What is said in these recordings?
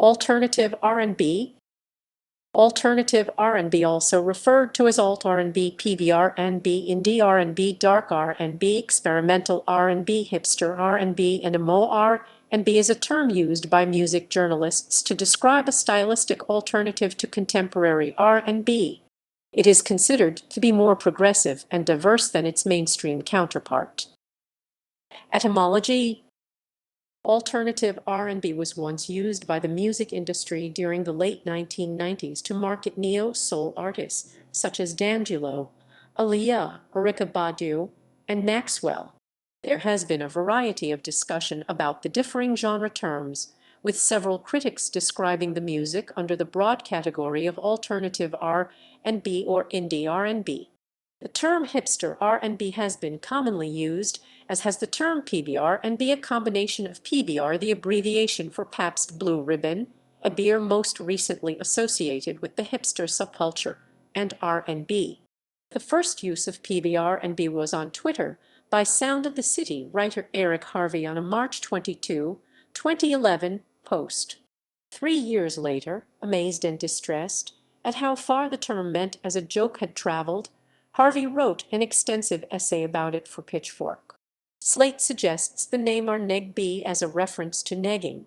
Alternative R&B. Alternative R&B, also referred to as alt-R&B, PBR&B, indie R&B, dark R&B, experimental R&B, hipster R&B, and emo R&B, is a term used by music journalists to describe a stylistic alternative to contemporary R&B. It is considered to be more progressive and diverse than its mainstream counterpart. Etymology. Alternative R&B was once used by the music industry during the late 1990s to market neo-soul artists such as D'Angelo, Aaliyah, Erykah Badu, and Maxwell. There has been a variety of discussion about the differing genre terms, with several critics describing the music under the broad category of alternative R&B or indie R&B. The term hipster R&B has been commonly used, as has the term PBR&B, a combination of PBR, the abbreviation for Pabst Blue Ribbon, a beer most recently associated with the hipster subculture, and R&B. The first use of PBR&B was on Twitter by Sound of the City writer Eric Harvey on a March 22, 2011 post. 3 years later, amazed and distressed at how far the term meant as a joke had traveled, Harvey wrote an extensive essay about it for Pitchfork. Slate suggests the name R&B as a reference to negging.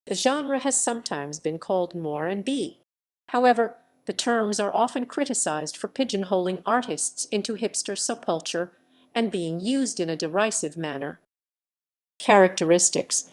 The genre has sometimes been called R&B. However, the terms are often criticized for pigeonholing artists into hipster subculture and being used in a derisive manner. Characteristics.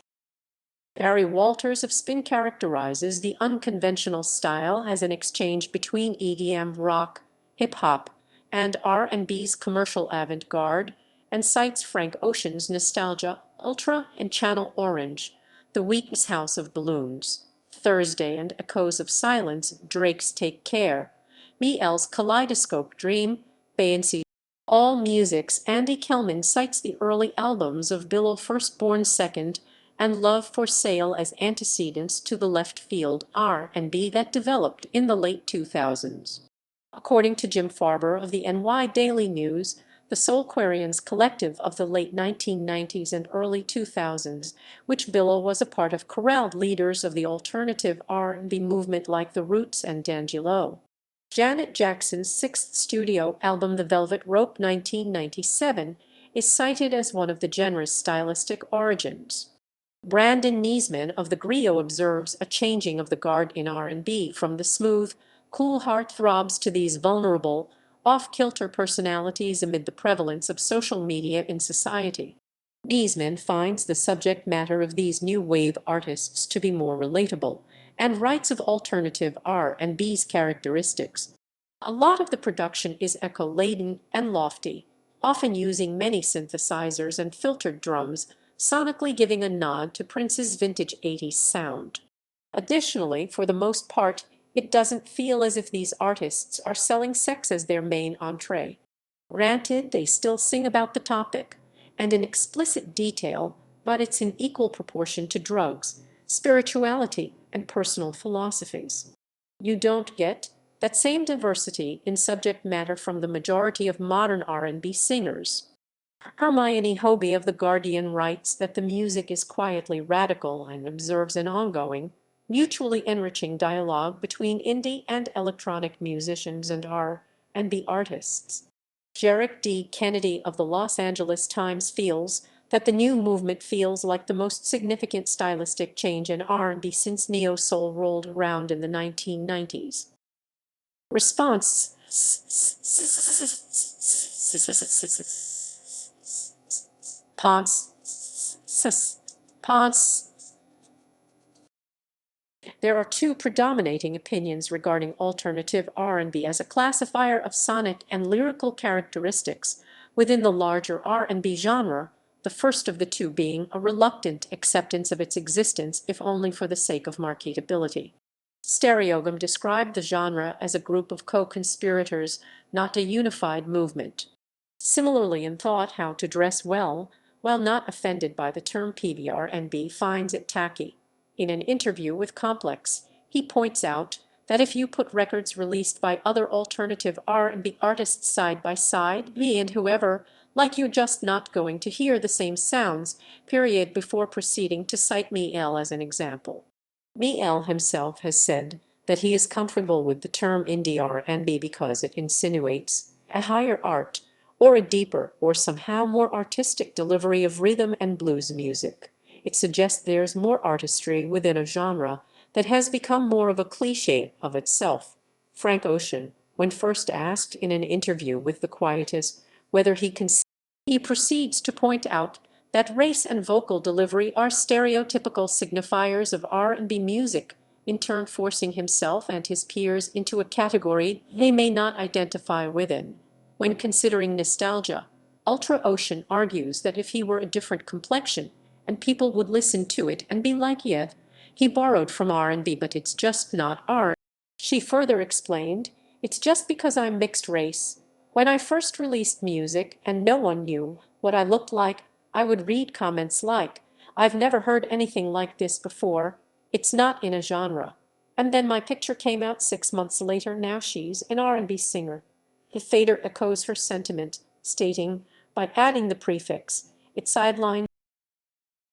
Barry Walters of Spin characterizes the unconventional style as an exchange between EDM, rock, hip-hop, and R&B's commercial avant-garde, and cites Frank Ocean's Nostalgia, Ultra, and Channel Orange, The Weakness House of Balloons, Thursday, and Echoes of Silence, Drake's Take Care, Me.L's Kaleidoscope Dream, Beyoncé. All Music's Andy Kellman cites the early albums of Billow Firstborn Second and Love for Sale as antecedents to the left field R&B that developed in the late 2000s. According to Jim Farber of the NY Daily News, the Soulquarians collective of the late 1990s and early 2000s, which Billow was a part of, corralled leaders of the alternative R&B movement like The Roots and D'Angelo. Janet Jackson's sixth studio album, The Velvet Rope 1997, is cited as one of the genre's stylistic origins. Brandon Niesman of The Griot observes a changing of the guard in R&B from the smooth, cool heartthrobs to these vulnerable, off-kilter personalities amid the prevalence of social media in society. Niesman finds the subject matter of these new wave artists to be more relatable, and writes of alternative R&B's characteristics. A lot of the production is echo-laden and lofty, often using many synthesizers and filtered drums, sonically giving a nod to Prince's vintage 80s sound. Additionally, for the most part, it doesn't feel as if these artists are selling sex as their main entree. Granted, they still sing about the topic, and in explicit detail, but it's in equal proportion to drugs, spirituality, and personal philosophies. You don't get that same diversity in subject matter from the majority of modern R&B singers. Hermione Hobie of The Guardian writes that the music is quietly radical and observes an ongoing, mutually enriching dialogue between indie and electronic musicians and R&B artists. Jarek D. Kennedy of the Los Angeles Times feels that the new movement feels like the most significant stylistic change in R&B since neo-soul rolled around in the 1990s. Response. Pause. There are two predominating opinions regarding alternative R&B as a classifier of sonic and lyrical characteristics within the larger R&B genre, the first of the two being a reluctant acceptance of its existence if only for the sake of marketability. Stereogum described the genre as a group of co-conspirators, not a unified movement. Similarly, in Thought How to Dress Well, while not offended by the term PBR&B, finds it tacky. In an interview with Complex, he points out that if you put records released by other alternative R&B artists side by side, me and whoever, like you're just not going to hear the same sounds, period, before proceeding to cite Me.L as an example. Miel himself has said that he is comfortable with the term indie R&B because it insinuates a higher art or a deeper or somehow more artistic delivery of rhythm and blues music. It suggests there's more artistry within a genre that has become more of a cliché of itself. Frank Ocean, when first asked in an interview with The Quietist whether he proceeds to point out that race and vocal delivery are stereotypical signifiers of R&B music, in turn forcing himself and his peers into a category they may not identify within. When considering nostalgia, Ultra Ocean argues that if he were a different complexion and people would listen to it and be like, yeah, he borrowed from R&B, but it's just not R. She further explained, it's just because I'm mixed race. When I first released music and no one knew what I looked like, I would read comments like, I've never heard anything like this before. It's not in a genre. And then my picture came out 6 months later. Now she's an R&B singer. The fader echoes her sentiment, stating, by adding the prefix, it sidelined